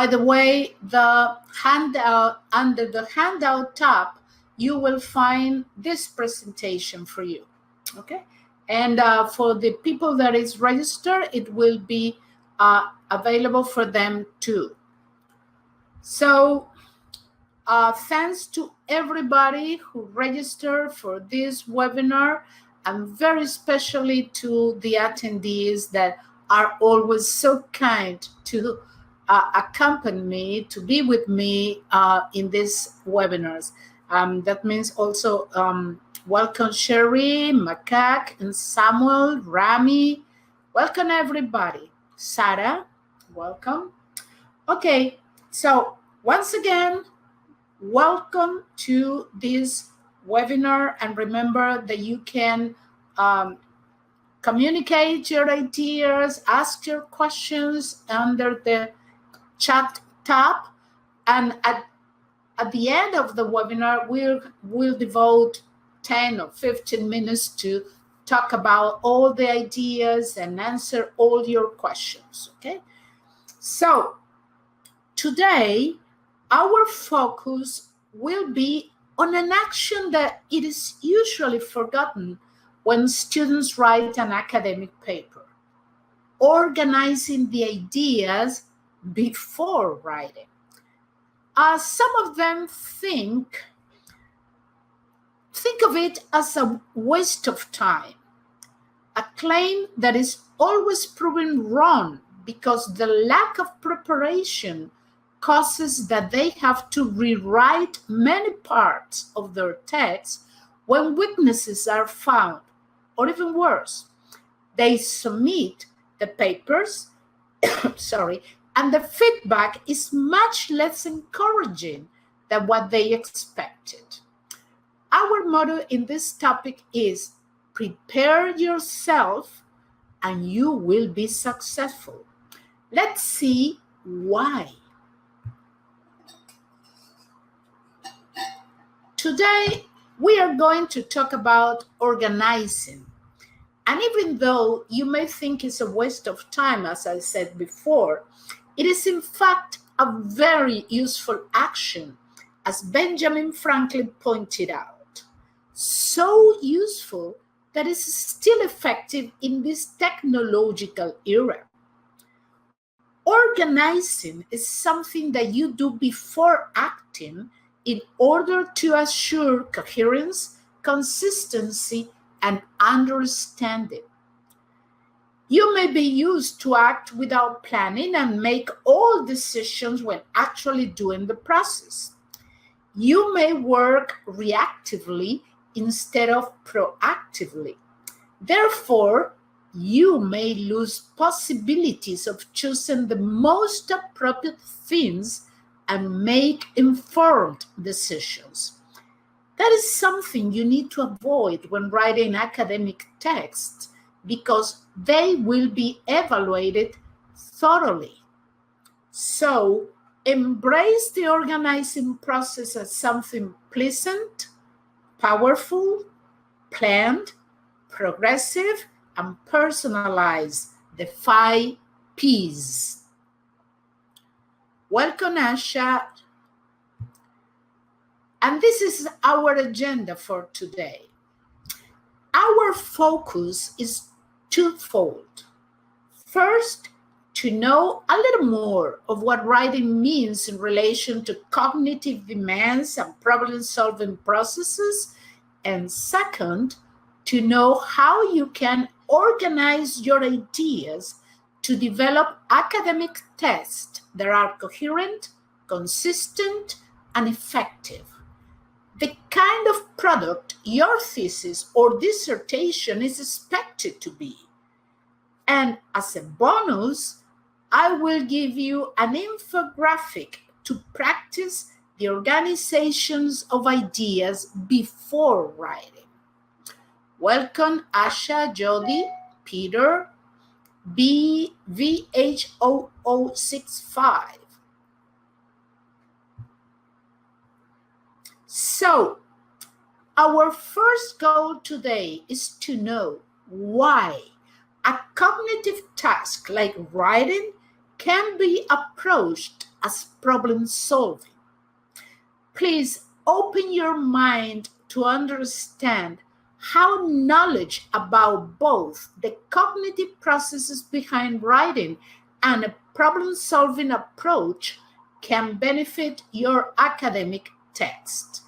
By the way, the handout, under the handout tab, you will find this presentation for you, okay? And for the people that is registered, it will be available for them too. So thanks to everybody who registered for this webinar, and very especially to the attendees that are always so kind to accompany me, to be with me in these webinars. That means also welcome Sherry, Macaque, and Samuel, Rami. Welcome everybody. Sarah, welcome. Okay, so once again, welcome to this webinar, and remember that you can communicate your ideas, ask your questions under the chat tab, and at the end of the webinar, we'll devote 10 or 15 minutes to talk about all the ideas and answer all your questions, okay? So today, our focus will be on an action that it is usually forgotten when students write an academic paper: organizing the ideas before writing. Some of them think of it as a waste of time, a claim that is always proven wrong because the lack of preparation causes that they have to rewrite many parts of their text when weaknesses are found, or even worse, they submit the papers, and the feedback is much less encouraging than what they expected. Our motto in this topic is prepare yourself and you will be successful. Let's see why. Today, we are going to talk about organizing. And even though you may think it's a waste of time, as I said before, it is in fact a very useful action, as Benjamin Franklin pointed out. So useful that it's still effective in this technological era. Organizing is something that you do before acting in order to assure coherence, consistency, and understanding. You may be used to act without planning and make all decisions when actually doing the process. You may work reactively instead of proactively. Therefore, you may lose possibilities of choosing the most appropriate things and make informed decisions. That is something you need to avoid when writing academic texts, because they will be evaluated thoroughly. So, embrace the organizing process as something pleasant, powerful, planned, progressive, and personalized, the 5 P's. Welcome, Asha. And this is our agenda for today. Our focus is twofold. First, to know a little more of what writing means in relation to cognitive demands and problem-solving processes. And second, to know how you can organize your ideas to develop academic texts that are coherent, consistent, and effective. The kind of product your thesis or dissertation is expected to be. And as a bonus, I will give you an infographic to practice the organizations of ideas before writing. Welcome, Asha, Jody, Peter, VH0065. So, our first goal today is to know why a cognitive task like writing can be approached as problem solving. Please open your mind to understand how knowledge about both the cognitive processes behind writing and a problem-solving approach can benefit your academic text.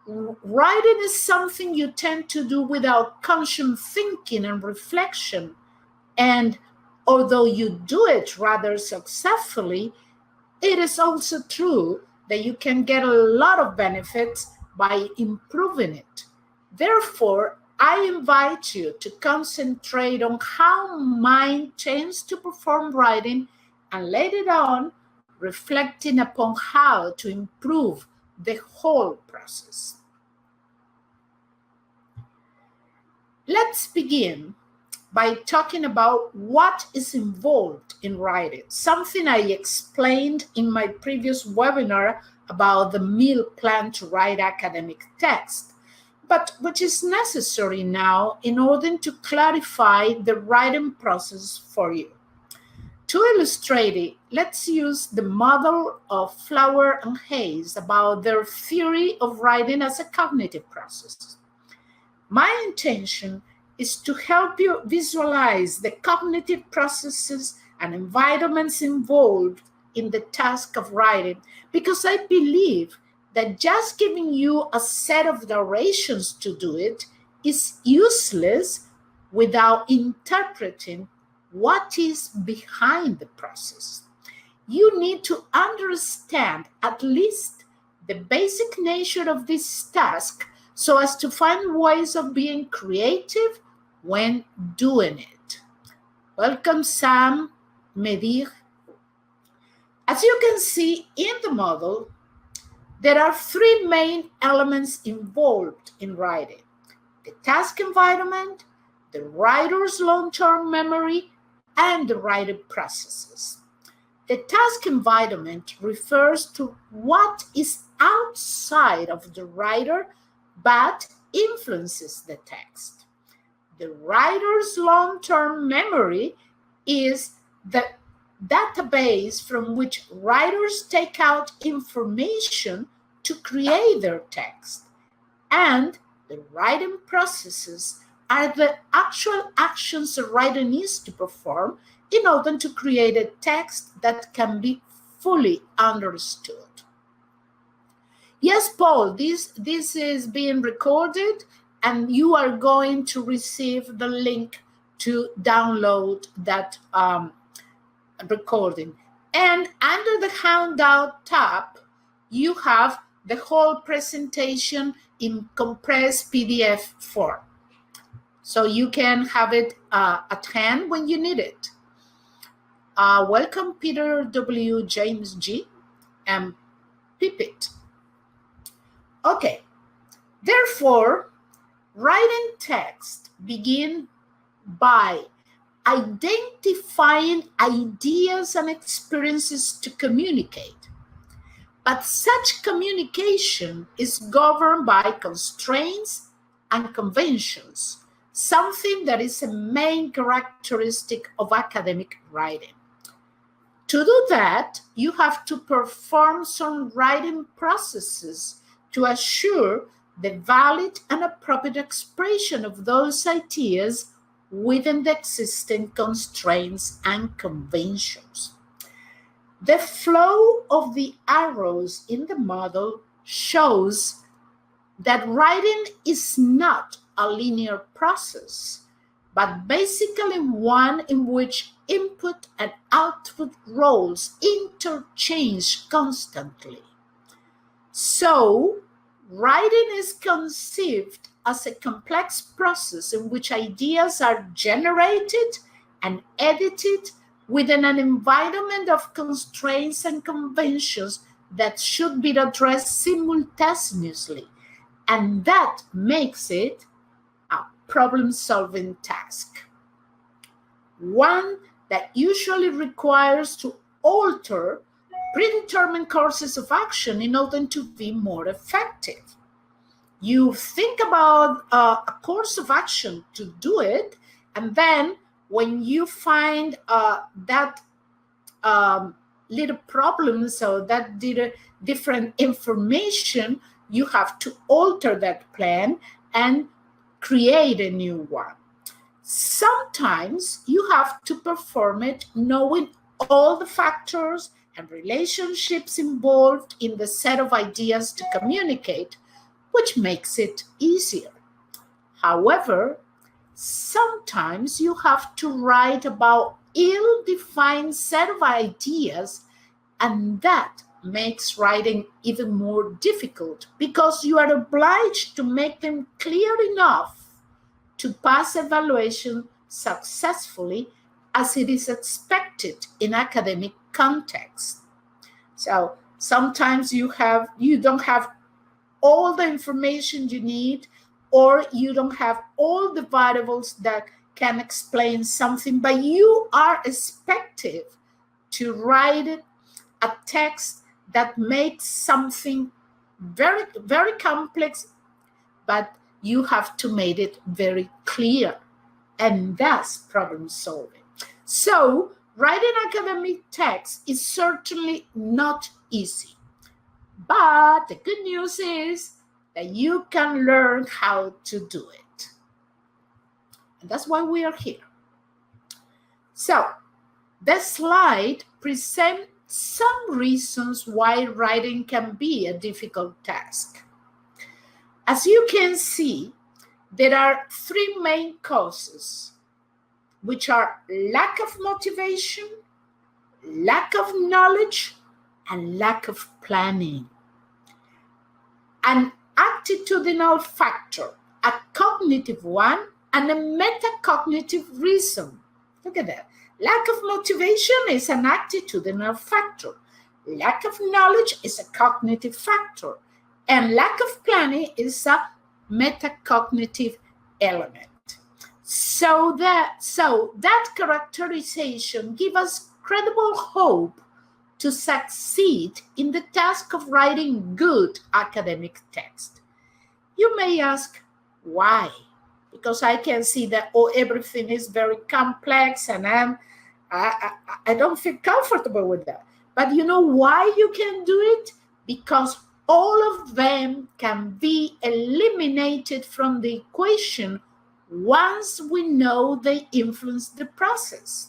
Writing is something you tend to do without conscious thinking and reflection, and although you do it rather successfully, it is also true that you can get a lot of benefits by improving it. Therefore, I invite you to concentrate on how mind tends to perform writing and later on reflecting upon how to improve the whole process. Let's begin by talking about what is involved in writing, something I explained in my previous webinar about the meal plan to write academic text, but which is necessary now in order to clarify the writing process for you. To illustrate it, let's use the model of Flower and Hayes about their theory of writing as a cognitive process. My intention is to help you visualize the cognitive processes and environments involved in the task of writing, because I believe that just giving you a set of directions to do it is useless without interpreting what is behind the process. You need to understand at least the basic nature of this task so as to find ways of being creative when doing it. Welcome, Sam Medir. As you can see in the model, there are three main elements involved in writing: the task environment, the writer's long-term memory, and the writing processes. The task environment refers to what is outside of the writer but influences the text. The writer's long-term memory is the database from which writers take out information to create their text. And the writing processes are the actual actions a writer needs to perform in order to create a text that can be fully understood. Yes, Paul, this is being recorded, and you are going to receive the link to download that recording. And under the handout tab, you have the whole presentation in compressed PDF form. So you can have it at hand when you need it. Welcome, Peter W. James G. and Pipit. Okay, therefore, writing text begin by identifying ideas and experiences to communicate. But such communication is governed by constraints and conventions, something that is a main characteristic of academic writing. To do that, you have to perform some writing processes to assure the valid and appropriate expression of those ideas within the existing constraints and conventions. The flow of the arrows in the model shows that writing is not a linear process, but basically one in which input and output roles interchange constantly. So, writing is conceived as a complex process in which ideas are generated and edited within an environment of constraints and conventions that should be addressed simultaneously, and that makes it a problem-solving task. One that usually requires to alter predetermined courses of action in order to be more effective. You think about a course of action to do it, and then when you find that little problems or that different information, you have to alter that plan and create a new one. Sometimes you have to perform it knowing all the factors and relationships involved in the set of ideas to communicate, which makes it easier. However, sometimes you have to write about ill-defined set of ideas, and that makes writing even more difficult because you are obliged to make them clear enough to pass evaluation successfully as it is expected in academic context. So sometimes you don't have all the information you need, or you don't have all the variables that can explain something, but you are expected to write a text that makes something very, very complex, but you have to make it very clear. And that's problem solving. So writing academic text is certainly not easy. But the good news is that you can learn how to do it. And that's why we are here. So the slide presents some reasons why writing can be a difficult task. As you can see, there are three main causes, which are lack of motivation, lack of knowledge, and lack of planning. An attitudinal factor, a cognitive one, and a metacognitive reason. Look at that. Lack of motivation is an attitudinal factor. Lack of knowledge is a cognitive factor. And lack of planning is a metacognitive element. So that characterization gives us credible hope to succeed in the task of writing good academic text. You may ask, why? Because I can see that everything is very complex and I don't feel comfortable with that. But you know why you can do it? Because all of them can be eliminated from the equation once we know they influence the process.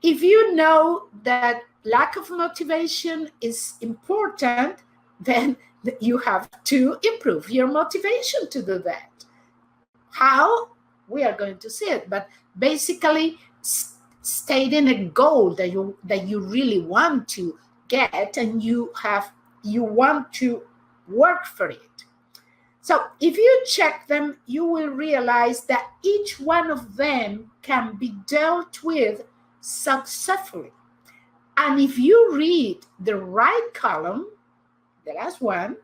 If you know that lack of motivation is important, then you have to improve your motivation to do that. How? We are going to see it, but basically stating a goal that you really want to get and you want to work for it. So if you check them, you will realize that each one of them can be dealt with successfully. And if you read the right column, the last one,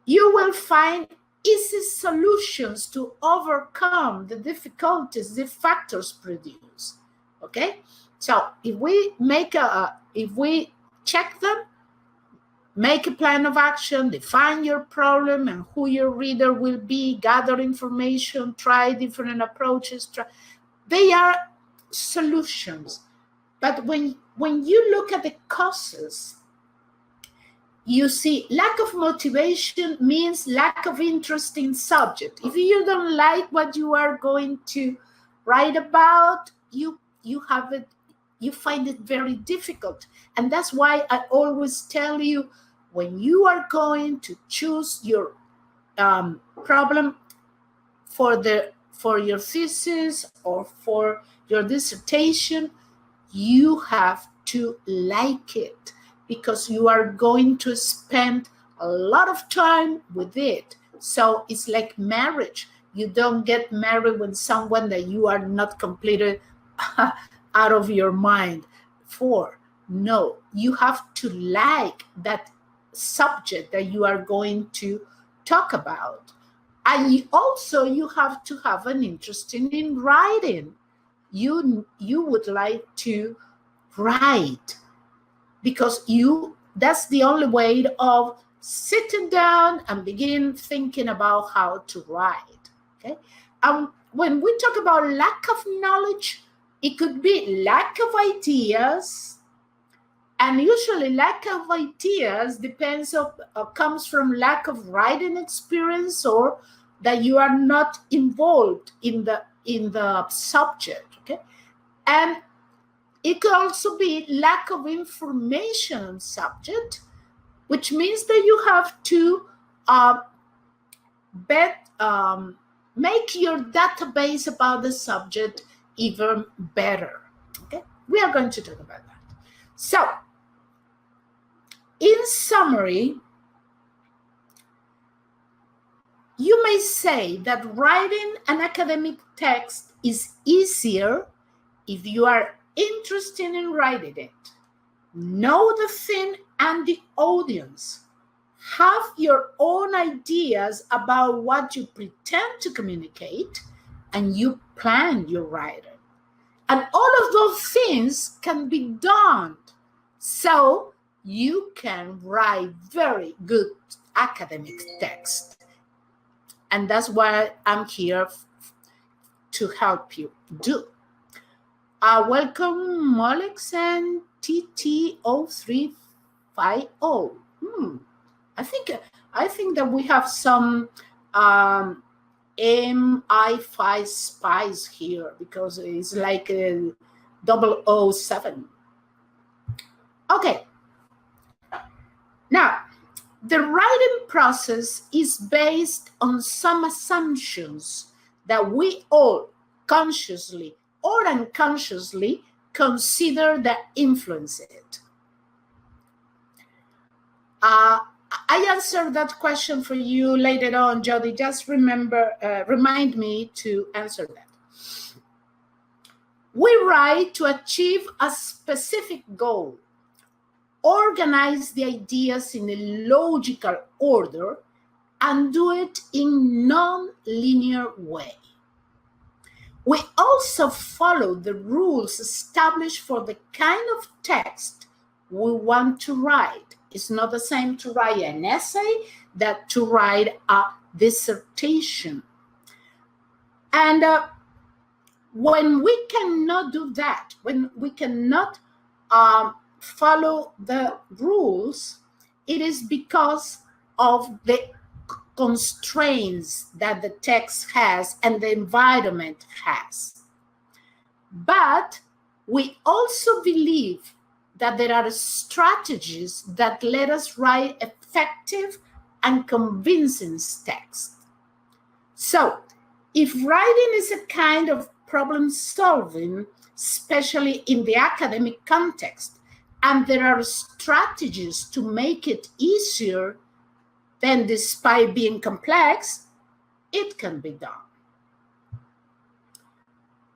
you will find easy solutions to overcome the difficulties the factors produce. Okay, so if we check them, make a plan of action, define your problem and who your reader will be, gather information, try different approaches. They are solutions. But when you look at the causes, you see lack of motivation means lack of interest in subject. If you don't like what you are going to write about, you find it very difficult. And that's why I always tell you, when you are going to choose your problem for your thesis or for your dissertation, you have to like it, because you are going to spend a lot of time with it. So it's like marriage. You don't get married with someone that you are not completely out of your mind for. No, you have to like that subject that you are going to talk about. And you have to have an interest in writing. You would like to write, because that's the only way of sitting down and begin thinking about how to write. Okay. When we talk about lack of knowledge, It could be lack of ideas, and usually lack of ideas comes from lack of writing experience, or that you are not involved in the subject. Okay, and it could also be lack of information on subject, which means that you have to make your database about the subject even better. Okay, we are going to talk about that. So, in summary, you may say that writing an academic text is easier if you are interested in writing it, know the theme and the audience, have your own ideas about what you pretend to communicate, and you plan your writing. And all of those things can be done so you can write very good academic text. And that's what I'm here to help you do. Welcome, Molex and TT0350. I think that we have some MI5 spies here, because it's like a 007. Okay. Now, the writing process is based on some assumptions that we all consciously or unconsciously consider that influence it. I answered that question for you later on, Jody. Just remind me to answer that. We write to achieve a specific goal, organize the ideas in a logical order, and do it in non-linear way. We also follow the rules established for the kind of text we want to write. It's not the same to write an essay that to write a dissertation. And when we cannot do that, when we cannot follow the rules, it is because of the constraints that the text has and the environment has. But we also believe that there are strategies that let us write effective and convincing text. So, if writing is a kind of problem solving, especially in the academic context, and there are strategies to make it easier, then despite being complex, it can be done.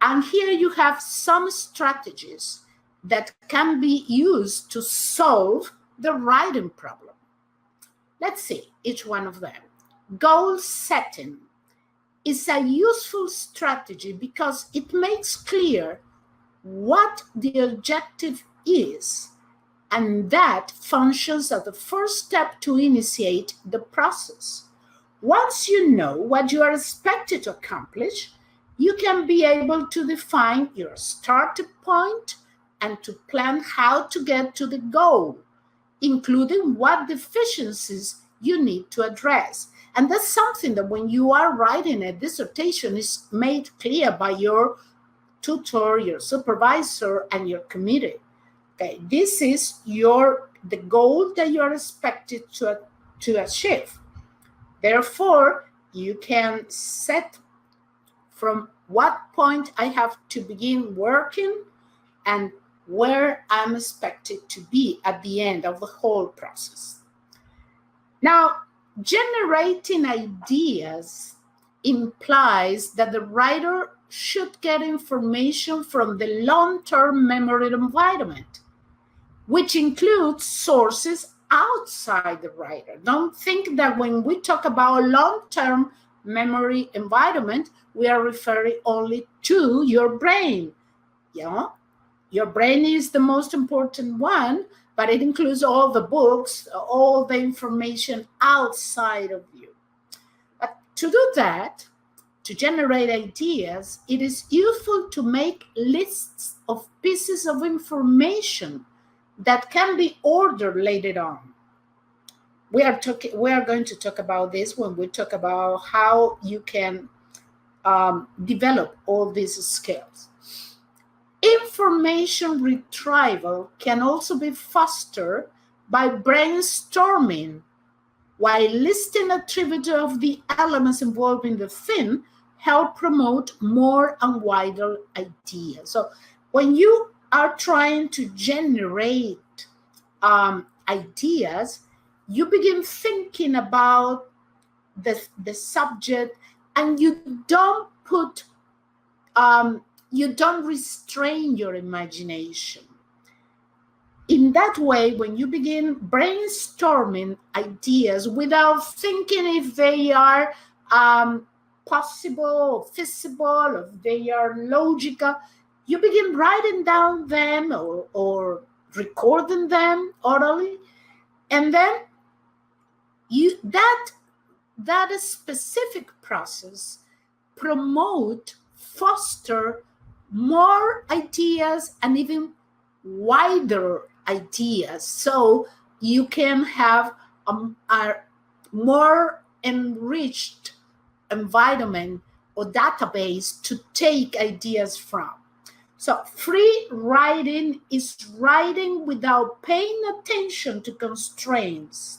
And here you have some strategies that can be used to solve the writing problem. Let's see each one of them. Goal setting is a useful strategy because it makes clear what the objective is, and that functions as the first step to initiate the process. Once you know what you are expected to accomplish, you can be able to define your starting point and to plan how to get to the goal, including what deficiencies you need to address. And that's something that when you are writing a dissertation is made clear by your tutor, your supervisor, and your committee. Okay, this is the goal that you are expected to achieve. Therefore, you can set from what point I have to begin working and where I'm expected to be at the end of the whole process. Now, generating ideas implies that the writer should get information from the long-term memory environment, which includes sources outside the writer. Don't think that when we talk about long-term memory environment, we are referring only to your brain. Your brain is the most important one, but it includes all the books, all the information outside of you. But to do that, to generate ideas, it is useful to make lists of pieces of information that can be ordered later on. We are going to talk about this when we talk about how you can develop all these skills. Information retrieval can also be fostered by brainstorming, while listing attributes of the elements involved in the theme help promote more and wider ideas. So when you are trying to generate ideas, you begin thinking about the subject, and you don't restrain your imagination. In that way, when you begin brainstorming ideas without thinking if they are possible or feasible, if they are logical, you begin writing down them or recording them orally, and then that specific process foster more ideas and even wider ideas, so you can have a more enriched environment or database to take ideas from. So free writing is writing without paying attention to constraints,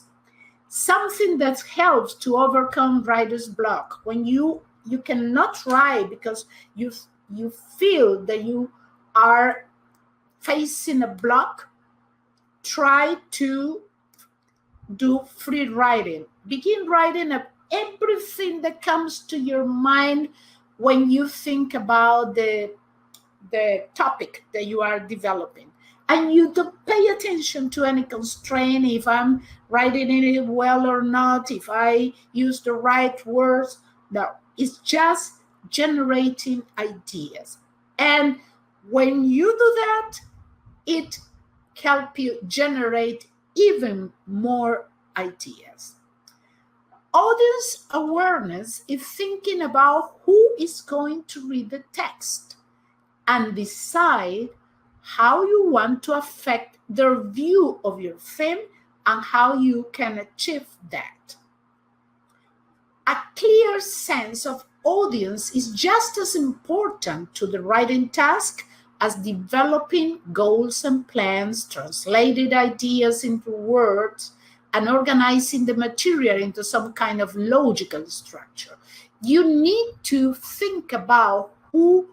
something that helps to overcome writer's block. When you cannot write because you feel that you are facing a block, try to do free writing. Begin writing up everything that comes to your mind when you think about the topic that you are developing. And you don't pay attention to any constraint, if I'm writing it well or not, if I use the right words. No, it's just generating ideas. And when you do that, it helps you generate even more ideas. Audience awareness is thinking about who is going to read the text and decide how you want to affect their view of your theme and how you can achieve that. A clear sense of audience is just as important to the writing task as developing goals and plans, translating ideas into words, and organizing the material into some kind of logical structure. You need to think about who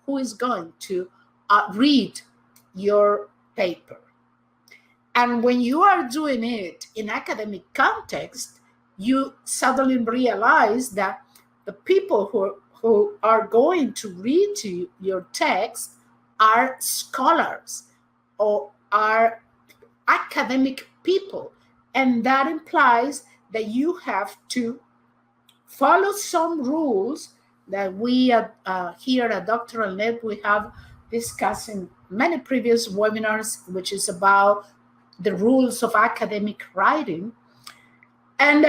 who is going to read your paper. And when you are doing it in academic context, you suddenly realize that the people who are going to read your text are scholars or are academic people. And that implies that you have to follow some rules that we here at Doctoral Net, we have discussed in many previous webinars, which is about the rules of academic writing. And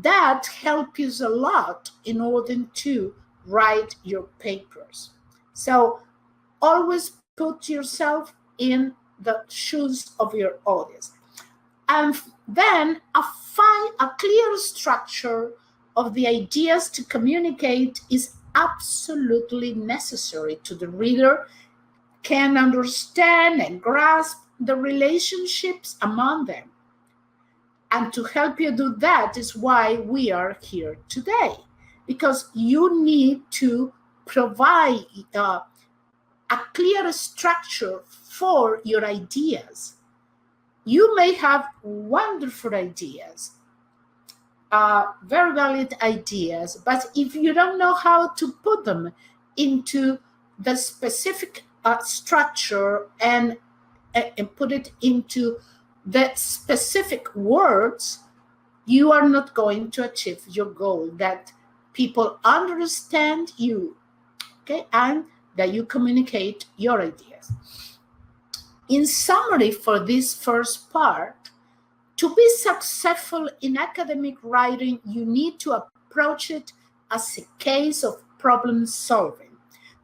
that helps you a lot in order to write your papers. So always put yourself in the shoes of your audience. And then a clear structure of the ideas to communicate is absolutely necessary to the reader can understand and grasp the relationships among them. And to help you do that is why we are here today, because you need to provide a clear structure for your ideas. You may have wonderful ideas, very valid ideas, but if you don't know how to put them into the specific structure and put it into the specific words, you are not going to achieve your goal, that people understand you, okay, and that you communicate your ideas. In summary, for this first part, To be successful in academic writing, you need to approach it as a case of problem solving,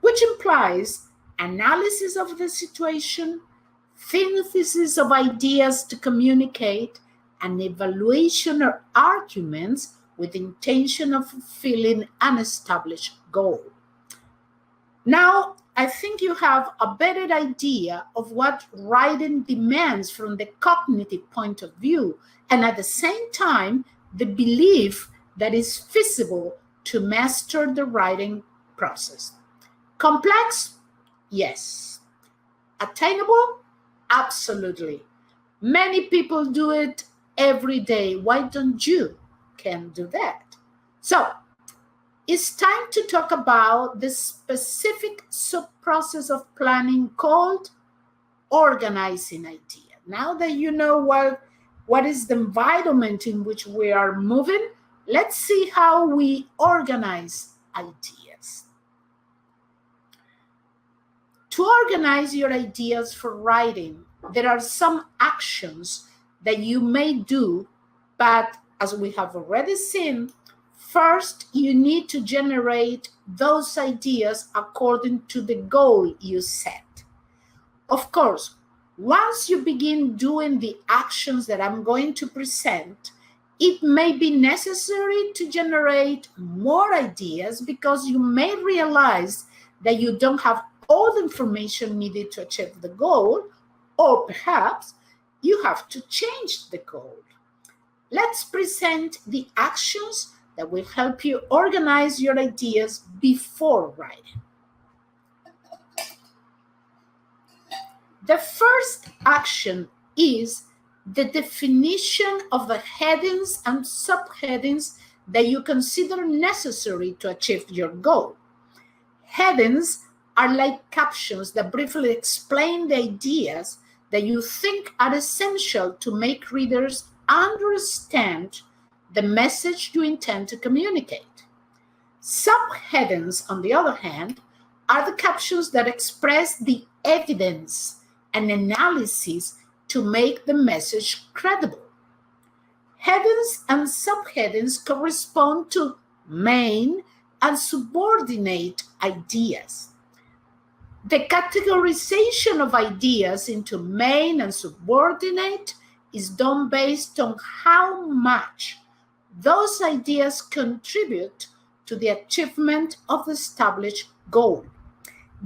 which implies analysis of the situation, synthesis of ideas to communicate, and evaluation of arguments with the intention of fulfilling an established goal. Now, I think you have a better idea of what writing demands from the cognitive point of view, and at the same time, the belief that it's feasible to master the writing process. Complex? Yes. Attainable? Absolutely. Many people do it every day. Why don't you can do that? So, it's time to talk about the specific sub-process of planning called organizing idea. Now that you know what is the environment in which we are moving, let's see how we organize ideas. To organize your ideas for writing, there are some actions that you may do, but as we have already seen, first, you need to generate those ideas according to the goal you set. Of course, once you begin doing the actions that I'm going to present, it may be necessary to generate more ideas because you may realize that you don't have all the information needed to achieve the goal, or perhaps you have to change the goal. Let's present the actions that will help you organize your ideas before writing. The first action is the definition of the headings and subheadings that you consider necessary to achieve your goal. Headings are like captions that briefly explain the ideas that you think are essential to make readers understand the message you intend to communicate. Subheadings, on the other hand, are the captions that express the evidence and analysis to make the message credible. Headings and subheadings correspond to main and subordinate ideas. The categorization of ideas into main and subordinate is done based on how much those ideas contribute to the achievement of the established goal.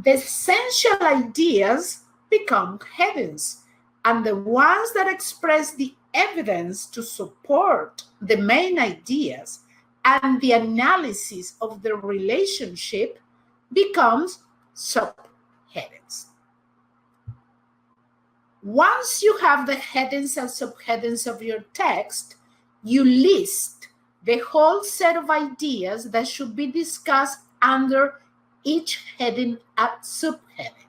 The essential ideas become headings, and the ones that express the evidence to support the main ideas and the analysis of the relationship becomes subheadings. Once you have the headings and subheadings of your text, you list the whole set of ideas that should be discussed under each heading and subheading.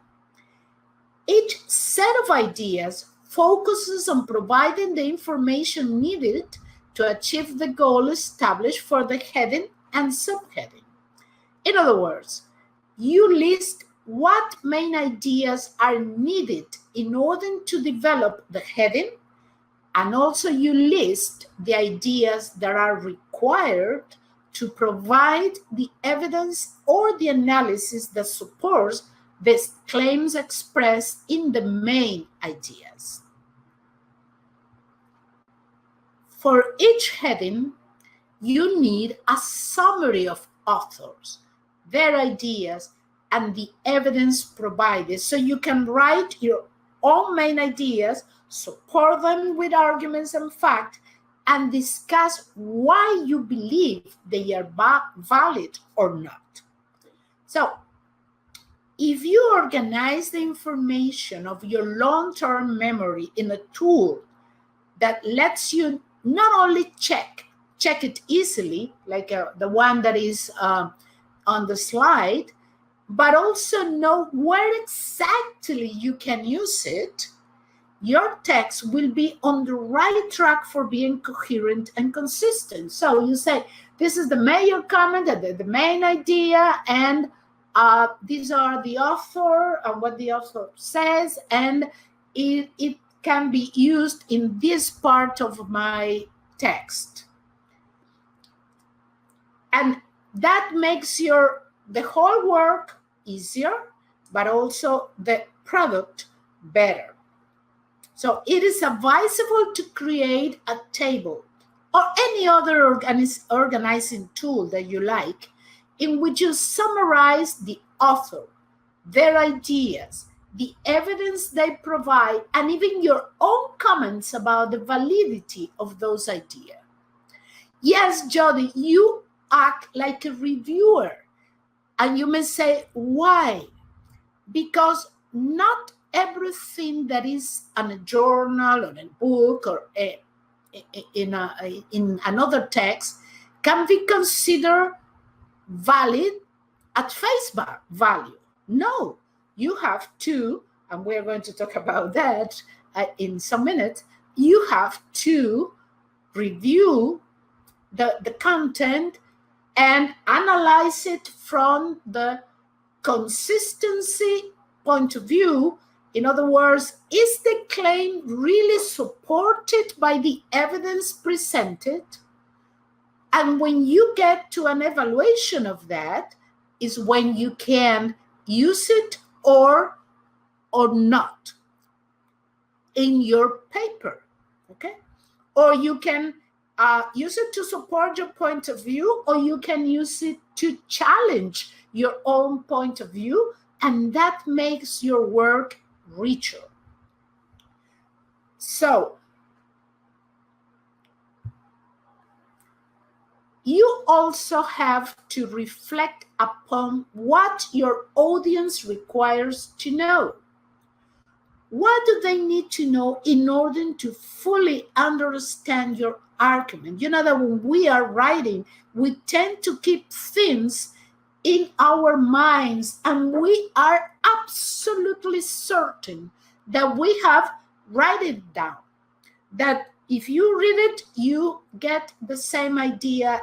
Each set of ideas focuses on providing the information needed to achieve the goal established for the heading and subheading. In other words, you list what main ideas are needed in order to develop the heading, and also you list the ideas that are required to provide the evidence or the analysis that supports the claims expressed in the main ideas. For each heading, you need a summary of authors, their ideas, and the evidence provided, so you can write your own main ideas, support them with arguments and facts, and discuss why you believe they are valid or not. So, if you organize the information of your long-term memory in a tool that lets you not only check it easily, like the one that is on the slide, but also know where exactly you can use it, your text will be on the right track for being coherent and consistent. So you say, this is the major comment, the main idea, and these are the author and what the author says, and it can be used in this part of my text. And that makes the whole work easier, but also the product better. So it is advisable to create a table or any other organizing tool that you like, in which you summarize the author, their ideas, the evidence they provide, and even your own comments about the validity of those ideas. Yes, Jody, you act like a reviewer. And you may say, why? Because not everything that is in a journal or in a book or in another text can be considered valid at face value. No, you have to, and we're going to talk about that in some minutes, you have to review the content and analyze it from the consistency point of view. In other words, is the claim really supported by the evidence presented? And when you get to an evaluation of that is when you can use it or not in your paper, okay? Or you can use it to support your point of view, or you can use it to challenge your own point of view, and that makes your work richer. So, you also have to reflect upon what your audience requires to know. What do they need to know in order to fully understand your argument? You know that when we are writing, we tend to keep things in our minds, and we are absolutely certain that we have write it down. That if you read it, you get the same idea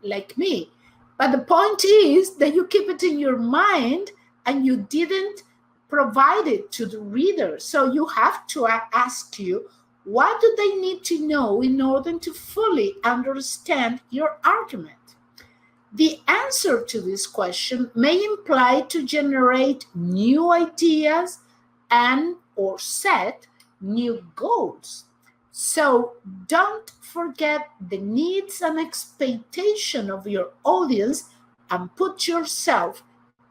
like me. But the point is that you keep it in your mind and you didn't provide it to the reader. So you have to ask you, what do they need to know in order to fully understand your argument? The answer to this question may imply to generate new ideas and or set new goals. So don't forget the needs and expectation of your audience and put yourself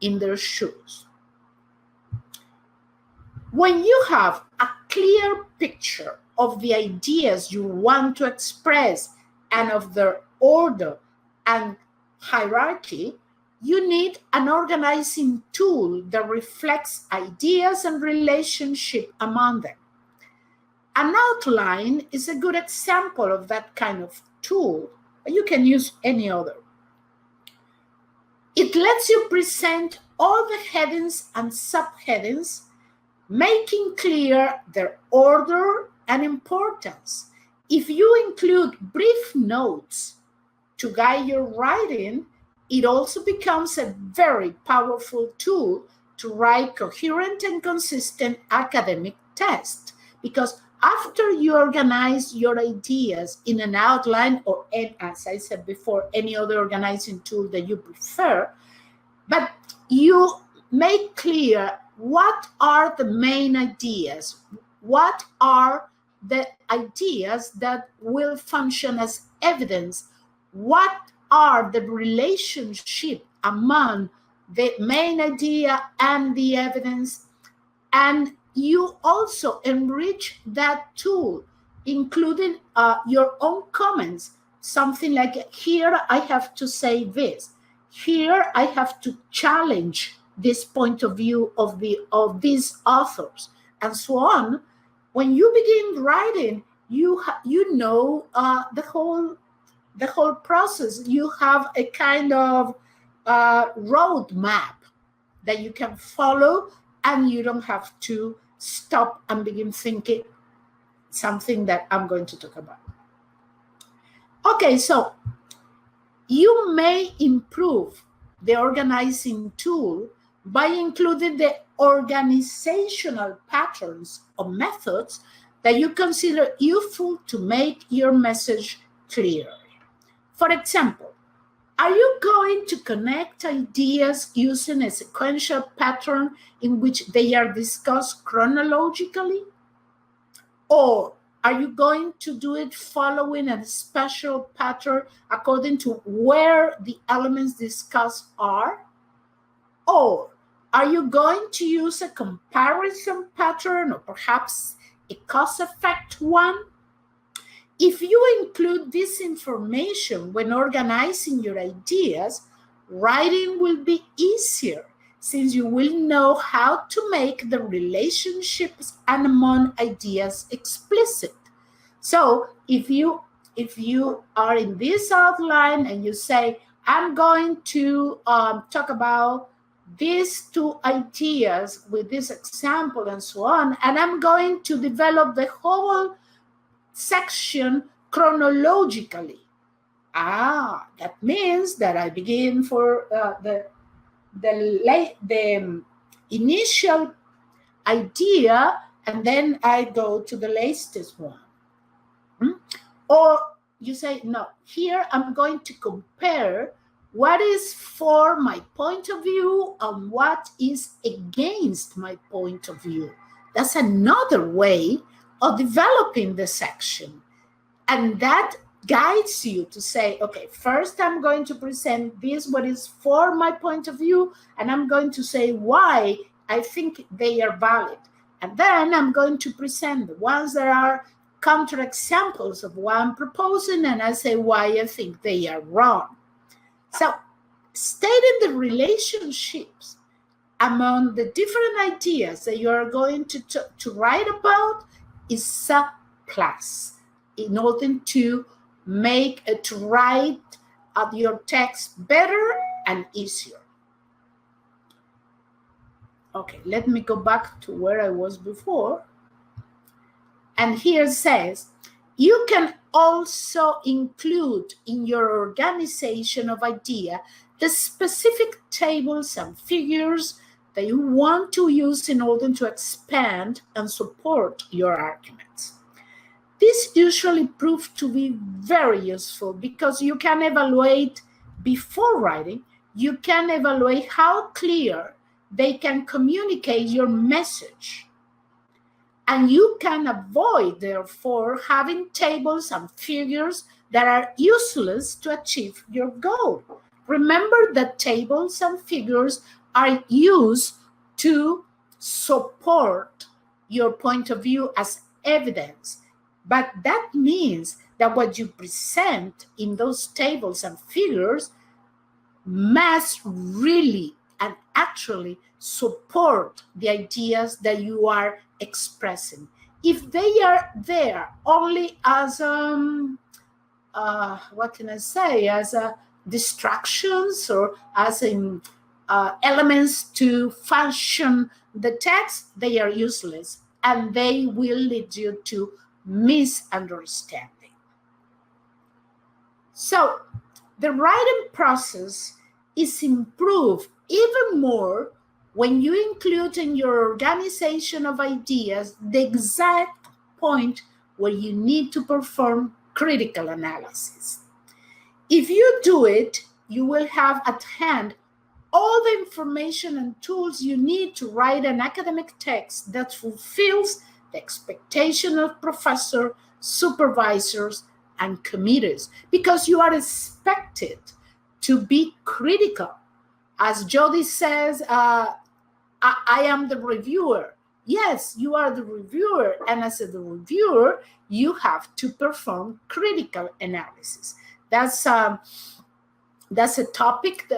in their shoes. When you have a clear picture of the ideas you want to express and of their order and hierarchy, you need an organizing tool that reflects ideas and relationship among them. An outline is a good example of that kind of tool, but you can use any other. It lets you present all the headings and subheadings, making clear their order and importance. If you include brief notes to guide your writing, it also becomes a very powerful tool to write coherent and consistent academic text. Because after you organize your ideas in an outline or, as I said before, any other organizing tool that you prefer, but you make clear what are the main ideas, what are the ideas that will function as evidence, what are the relationship among the main idea and the evidence, and you also enrich that tool, including your own comments, something like, here I have to say this, here I have to challenge this point of view of these authors, and so on. When you begin writing, you know the whole process. You have a kind of road map that you can follow, and you don't have to stop and begin thinking something that I'm going to talk about. Okay, so you may improve the organizing tool by including the organizational patterns or methods that you consider useful to make your message clear. For example, are you going to connect ideas using a sequential pattern in which they are discussed chronologically? Or are you going to do it following a special pattern according to where the elements discussed are? Or are you going to use a comparison pattern or perhaps a cause-effect one? If you include this information when organizing your ideas, writing will be easier since you will know how to make the relationships among ideas explicit. So if you are in this outline and you say, I'm going to talk about these two ideas with this example and so on, and I'm going to develop the whole section chronologically. That means that I begin for the initial idea, and then I go to the latest one. Or you say, no, here I'm going to compare what is for my point of view and what is against my point of view. That's another way of developing the section. And that guides you to say, okay, first I'm going to present this, what is for my point of view, and I'm going to say why I think they are valid. And then I'm going to present the ones that are counterexamples of what I'm proposing, and I say why I think they are wrong. So stating the relationships among the different ideas that you are going to write about is a plus in order to write your text better and easier. Okay, let me go back to where I was before. And here it says, you can also include in your organization of idea the specific tables and figures that you want to use in order to expand and support your arguments. This usually proves to be very useful because you can evaluate before writing, you can evaluate how clear they can communicate your message. And you can avoid, therefore, having tables and figures that are useless to achieve your goal. Remember that tables and figures are used to support your point of view as evidence. But that means that what you present in those tables and figures must really and actually support the ideas that you are expressing. If they are there only as what can I say, as distractions or as elements to function the text, they are useless and they will lead you to misunderstanding. So the writing process is improved even more when you include in your organization of ideas the exact point where you need to perform critical analysis. If you do it, you will have at hand all the information and tools you need to write an academic text that fulfills the expectation of professors, supervisors, and committees, because you are expected to be critical. As Jody says, I am the reviewer. Yes, you are the reviewer, and as the reviewer, you have to perform critical analysis. That's a topic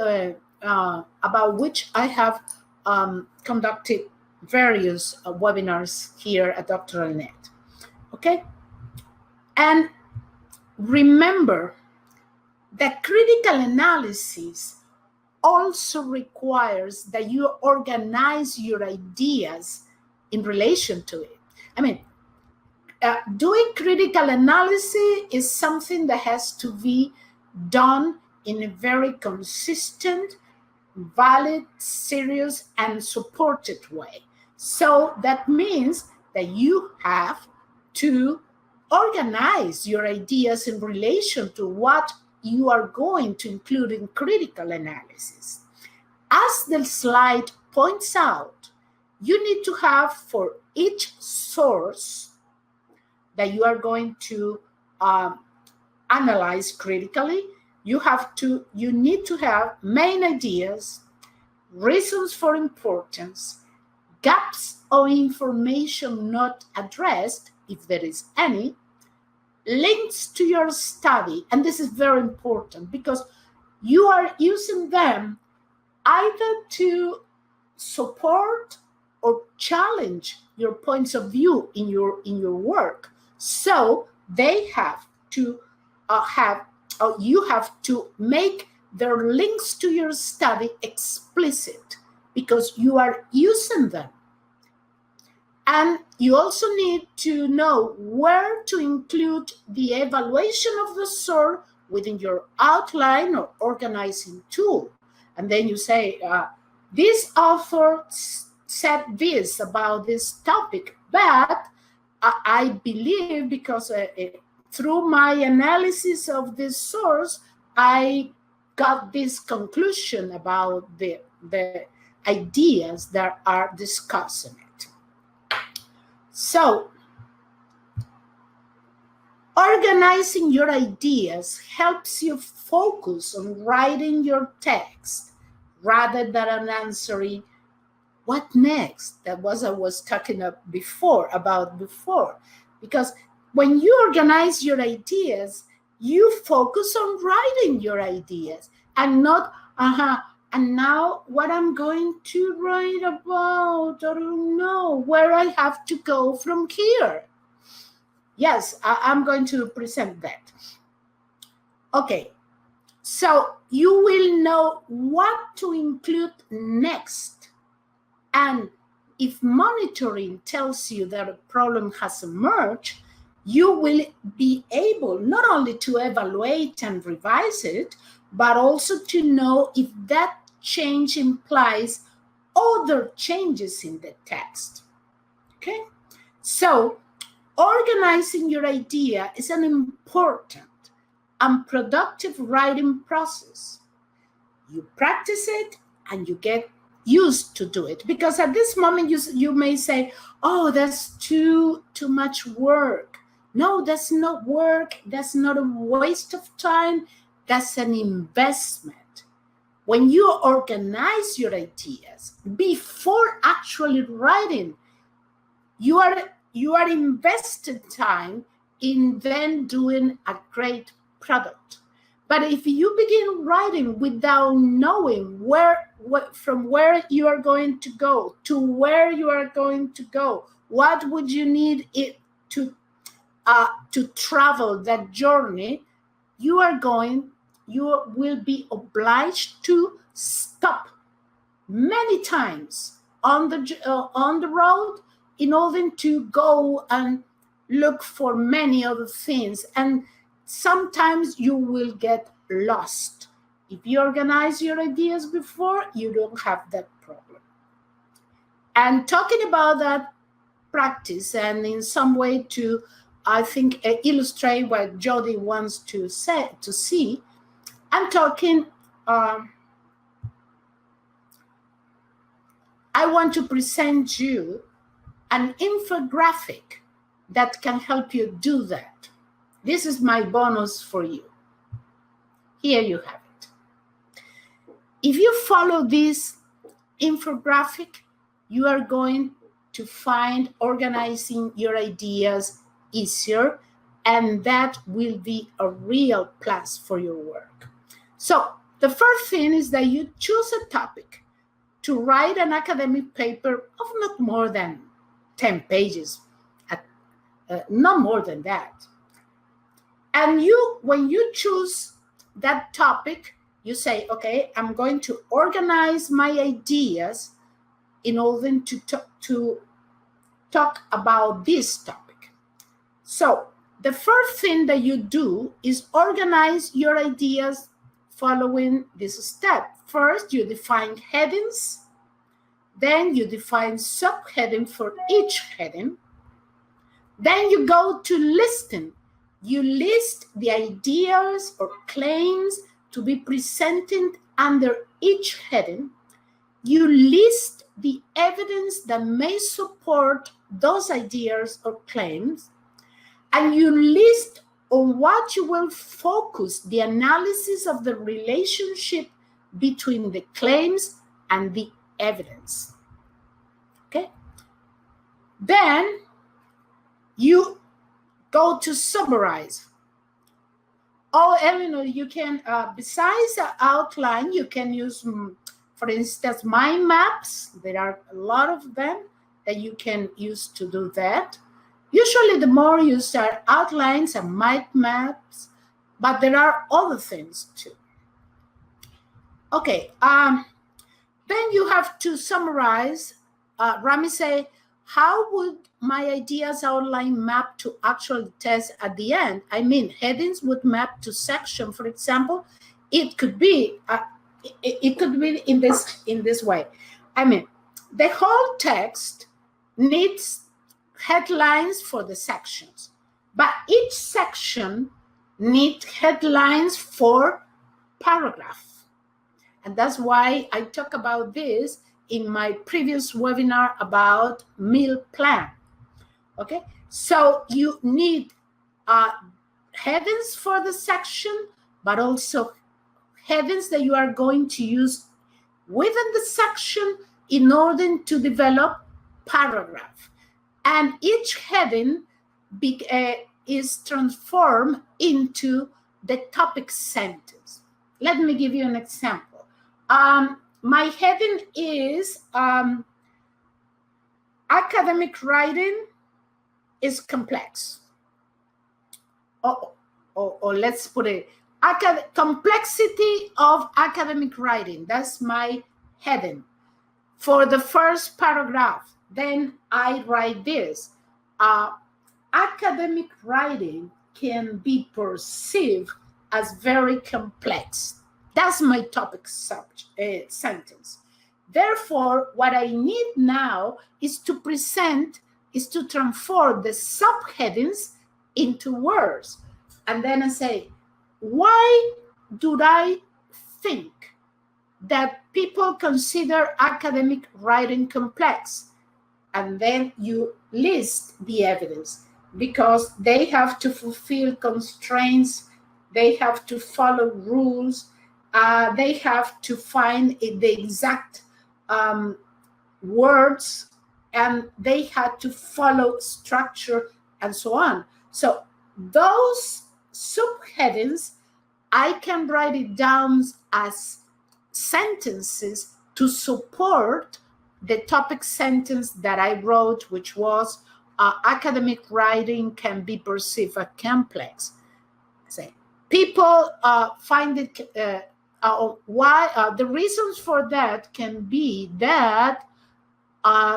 about which I have conducted various webinars here at Doctoral Net. Okay? And remember that critical analysis also requires that you organize your ideas in relation to it. I mean, doing critical analysis is something that has to be done in a very consistent, valid, serious, and supported way. So that means that you have to organize your ideas in relation to what you are going to include in critical analysis. As the slide points out, you need to have for each source that you are going to analyze critically, you need to have main ideas, reasons for importance, gaps of information not addressed, if there is any, links to your study, and this is very important because you are using them either to support or challenge your points of view in your work. So they have to you have to make their links to your study explicit because you are using them. And you also need to know where to include the evaluation of the source within your outline or organizing tool. And then you say, this author said this about this topic, but I believe because through my analysis of this source, I got this conclusion about the ideas that are discussing it. So, organizing your ideas helps you focus on writing your text rather than answering what next. That was I was talking about before. Because when you organize your ideas, you focus on writing your ideas and not, and now what I'm going to write about, I don't know where I have to go from here. Yes, I'm going to present that. Okay, so you will know what to include next. And if monitoring tells you that a problem has emerged, you will be able not only to evaluate and revise it, but also to know if that change implies other changes in the text. Okay? So, organizing your idea is an important and productive writing process. You practice it and you get used to do it, because at this moment you may say, oh, that's too much work. No, that's not work. That's not a waste of time. That's an investment. When you organize your ideas before actually writing, you are investing time in then doing a great product. But if you begin writing without knowing from where you are going to go to where you are going to go, what would you need it to travel that journey, you will be obliged to stop many times on the road in order to go and look for many other things, and sometimes you will get lost. If you organize your ideas before, you don't have that problem. And talking about that practice, and in some way to, I think, illustrate what Jody wants to see, I'm talking, I want to present you an infographic that can help you do that. This is my bonus for you. Here you have it. If you follow this infographic, you are going to find organizing your ideas easier, and that will be a real plus for your work. So the first thing is that you choose a topic to write an academic paper of not more than 10 pages, not more than that. And when you choose that topic, you say, okay, I'm going to organize my ideas in order to talk about this topic. So the first thing that you do is organize your ideas following this step. First, you define headings. Then you define subheading for each heading. Then you go to listing. You list the ideas or claims to be presented under each heading. You list the evidence that may support those ideas or claims. And you list on what you will focus the analysis of the relationship between the claims and the evidence. Okay? Then you go to summarize. Oh, Eleanor, you can, besides the outline, you can use, for instance, mind maps. There are a lot of them that you can use to do that. Usually the more used are outlines and mind maps, but there are other things too. Okay, then you have to summarize. Rami say, how would my ideas outline map to actual text at the end? I mean, headings would map to section, for example. It could be in this way. I mean, the whole text needs headlines for the sections, but each section needs headlines for paragraph. And that's why I talk about this in my previous webinar about meal plan. Okay, so you need headings for the section, but also headings that you are going to use within the section in order to develop paragraph. And each heading is transformed into the topic sentence. Let me give you an example. My heading is academic writing is complex. Or let's put it, complexity of academic writing. That's my heading. For the first paragraph, then I write this. Academic writing can be perceived as very complex. That's my topic sentence. Therefore, what I need now is to transform the subheadings into words. And then I say, why do I think that people consider academic writing complex? And then you list the evidence, because they have to fulfill constraints, they have to follow rules, they have to find the exact words, and they had to follow structure and so on. So those subheadings, I can write it down as sentences to support the topic sentence that I wrote, which was academic writing can be perceived as complex. Say, people find it, the reasons for that can be that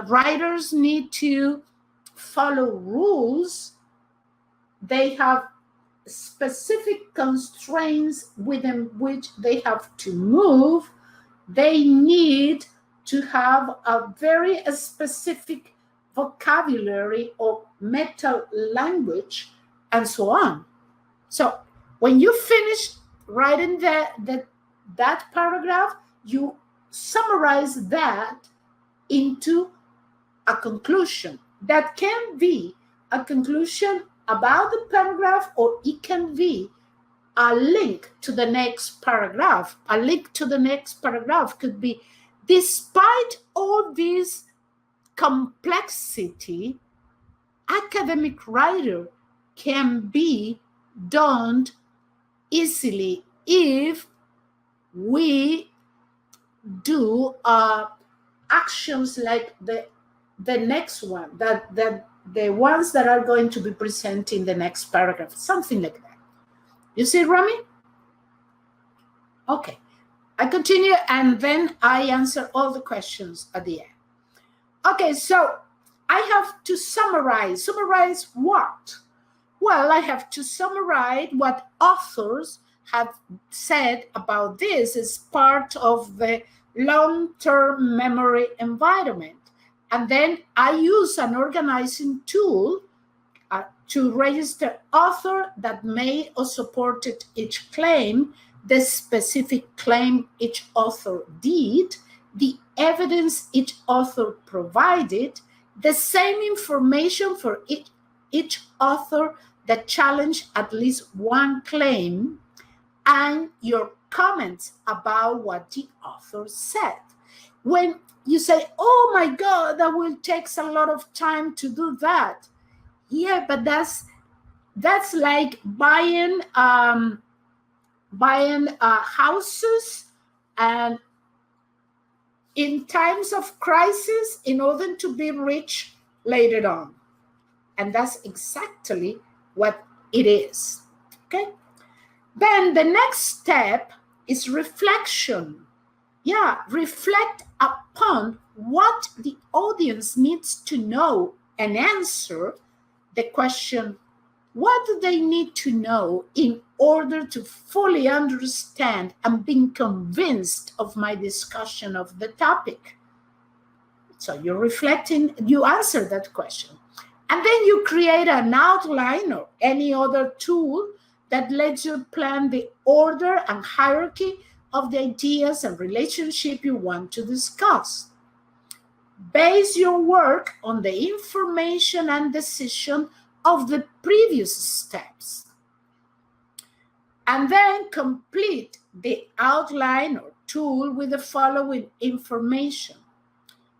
writers need to follow rules. They have specific constraints within which they have to move. They need to have a very specific vocabulary or meta language, and so on. So when you finish writing that paragraph, you summarize that into a conclusion. That can be a conclusion about the paragraph, or it can be a link to the next paragraph. A link to the next paragraph could be, despite all this complexity, academic writing can be done easily if we do actions like the next one, that the ones that are going to be presented in the next paragraph, something like that. You see, Rami? Okay, I continue, and then I answer all the questions at the end. Okay, so I have to summarize. Summarize what? Well, I have to summarize what authors have said about this is part of the long-term memory environment. And then I use an organizing tool to register author that made or supported each claim, the specific claim each author did, the evidence each author provided, the same information for each author that challenged at least one claim, and your comments about what the author said. When you say, oh my God, that will take a lot of time to do that. Yeah, but that's like buying houses and in times of crisis in order to be rich later on. And that's exactly what it is. Okay? Then the next step is reflection. Yeah, reflect upon what the audience needs to know and answer the question, what do they need to know in order to fully understand and be convinced of my discussion of the topic? So you're reflecting, you answer that question. And then you create an outline or any other tool that lets you plan the order and hierarchy of the ideas and relationship you want to discuss. Base your work on the information and decision of the previous steps. And then complete the outline or tool with the following information.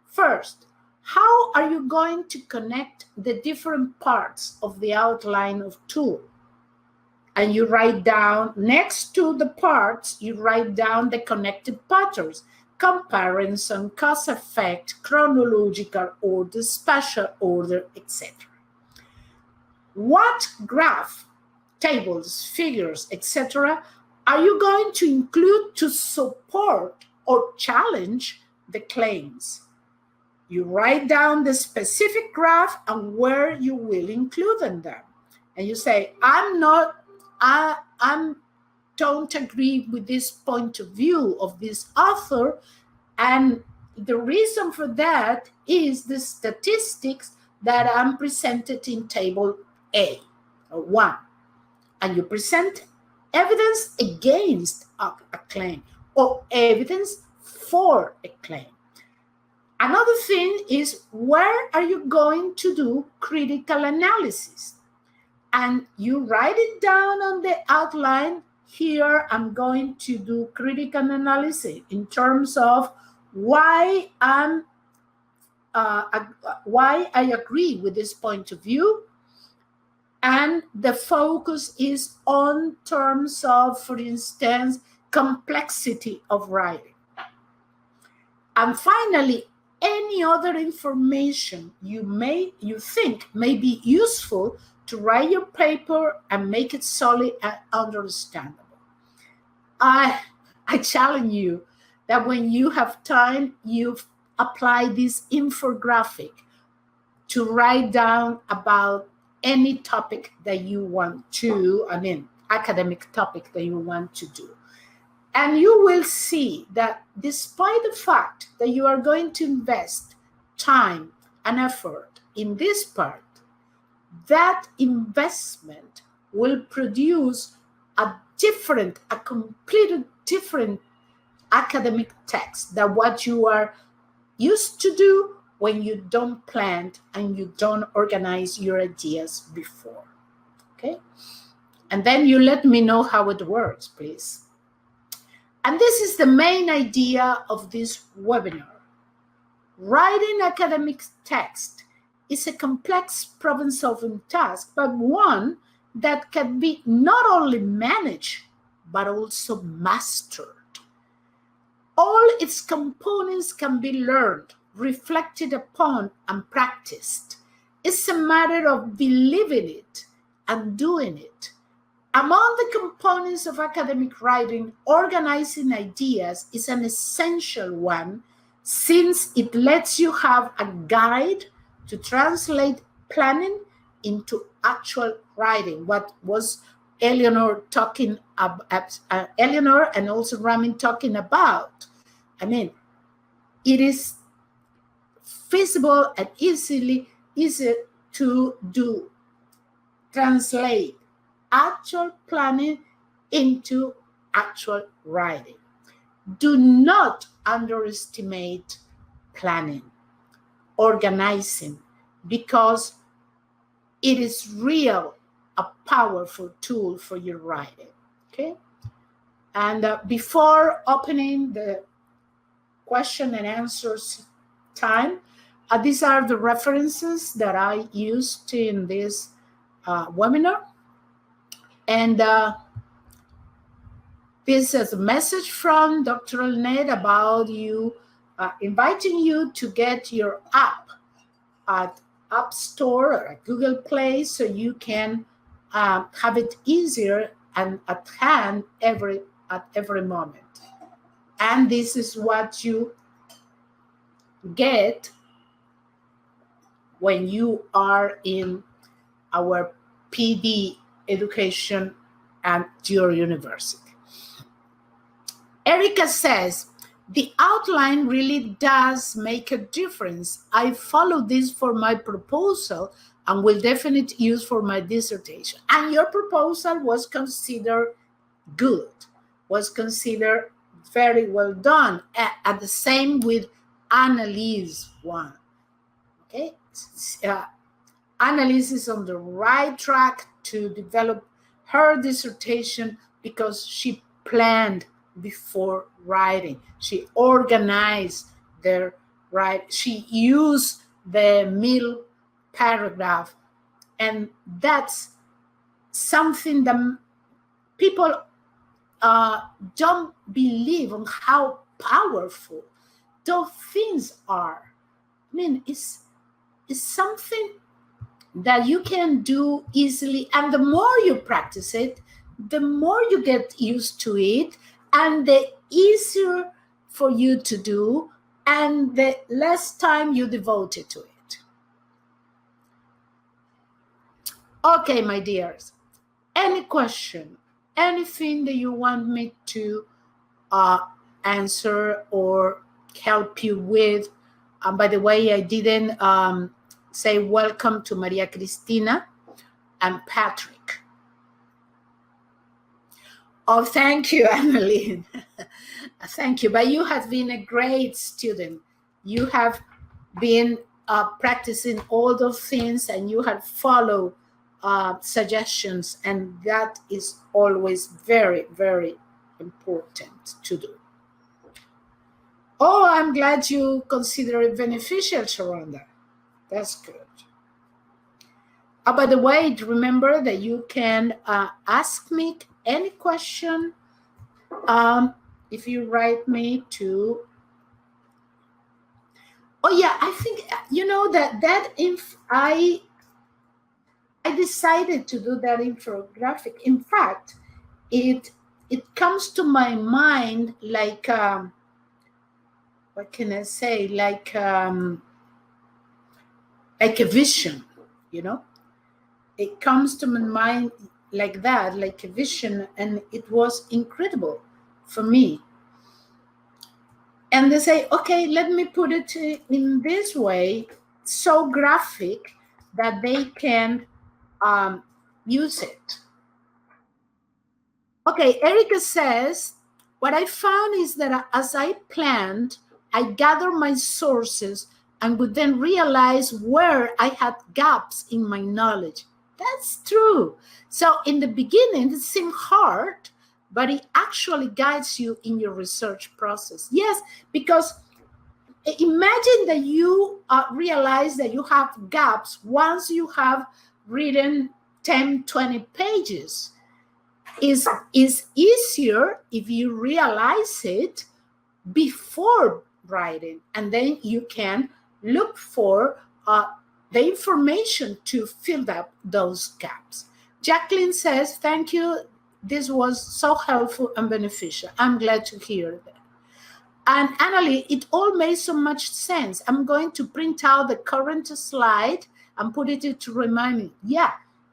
First, how are you going to connect the different parts of the outline of tool? And you write down, next to the parts, you write down the connected patterns, comparison, cause effect, chronological order, spatial order, etc. What graph, tables, figures, etc. are you going to include to support or challenge the claims? You write down the specific graph and where you will include them. And you say, I don't agree with this point of view of this author, and the reason for that is the statistics that I'm presented in table A, or 1. And you present evidence against a claim or evidence for a claim. Another thing is, where are you going to do critical analysis? And you write it down on the outline. Here, I'm going to do critical analysis in terms of why I agree with this point of view. And the focus is on terms of, for instance, complexity of writing. And finally, any other information you think may be useful to write your paper and make it solid and understandable. I challenge you that when you have time, you apply this infographic to write down about any topic that you want to, academic topic that you want to do. And you will see that despite the fact that you are going to invest time and effort in this part, that investment will produce a completely different academic text than what you are used to do when you don't plan and you don't organize your ideas before. Okay? And then you let me know how it works, please. And this is the main idea of this webinar. Writing academic text is a complex problem-solving task, but one that can be not only managed, but also mastered. All its components can be learned, reflected upon, and practiced. It's a matter of believing it and doing it. Among the components of academic writing, organizing ideas is an essential one, since it lets you have a guide to translate planning into actual writing, what was Eleanor talking about, Eleanor and also Ramin talking about. I mean, it is feasible and easy to do, translate actual planning into actual writing. Do not underestimate planning, organizing, because it is real a powerful tool for your writing. Okay, and before opening the question and answers time, these are the references that I used in this webinar, and this is a message from Dr. Lynette about you, inviting you to get your app at App Store or at Google Play, so you can have it easier and at hand at every moment. And this is what you get when you are in our PD education at your university. Erica says, the outline really does make a difference. I followed this for my proposal and will definitely use for my dissertation. And your proposal was considered good, was considered very well done. At the same with Annalise one. Okay, Annalise is on the right track to develop her dissertation because she planned before writing. She organized their writing. She used the middle paragraph, and that's something that people don't believe on how powerful those things are. I mean, it's something that you can do easily, and the more you practice it, the more you get used to it, and the easier for you to do, and the less time you devote to it. Okay, my dears, any question, anything that you want me to answer or help you with? By the way, I didn't say welcome to Maria Cristina and Patrick. Oh, thank you, Annalyn. Thank you. But you have been a great student. You have been practicing all those things, and you have followed suggestions, and that is always very, very important to do. Oh, I'm glad you consider it beneficial, Sharonda. That's good. By the way, remember that you can ask me any question if you write me to. Oh yeah, I think you know that I decided to do that infographic. In fact, it comes to my mind like what can I say? Like a vision, you know. It comes to my mind like that, like a vision, and it was incredible for me. And they say, okay, let me put it in this way, so graphic that they can use it. Okay, Erica says, what I found is that as I planned, I gathered my sources and would then realize where I had gaps in my knowledge. That's true. So in the beginning, it seemed hard, but it actually guides you in your research process. Yes, because imagine that you realize that you have gaps once you have written 10, 20 pages. Is easier if you realize it before writing, and then you can look for the information to fill up those gaps. Jacqueline says, thank you. This was so helpful and beneficial. I'm glad to hear that. And Annalie, it all made so much sense. I'm going to print out the current slide and put it to remind me. Yeah,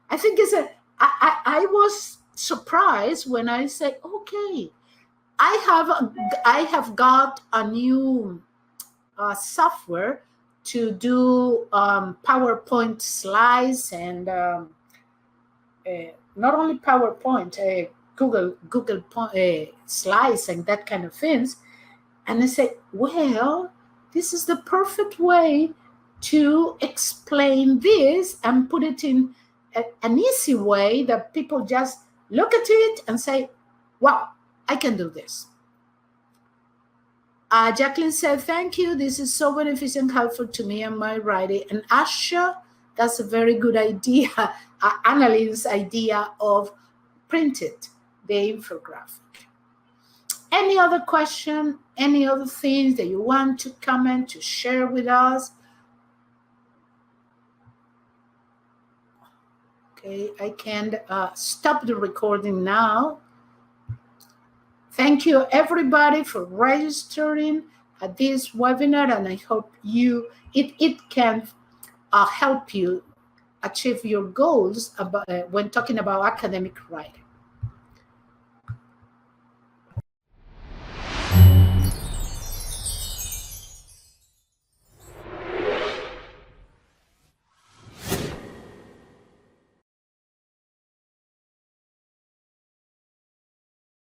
I think I was surprised when I say, okay, I have got a new software to do PowerPoint slides and not only PowerPoint, Google slides and that kind of things. And I say, well, this is the perfect way to explain this and put it in an easy way that people just look at it and say, wow, I can do this. Jacqueline said, thank you. This is so beneficial and helpful to me and my writing. And Asha, that's a very good idea, Annaline's idea of printed, the infographic. Any other question, any other things that you want to comment, to share with us? Okay, I can stop the recording now. Thank you, everybody, for registering at this webinar, and I hope it can help you achieve your goals about, when talking about academic writing.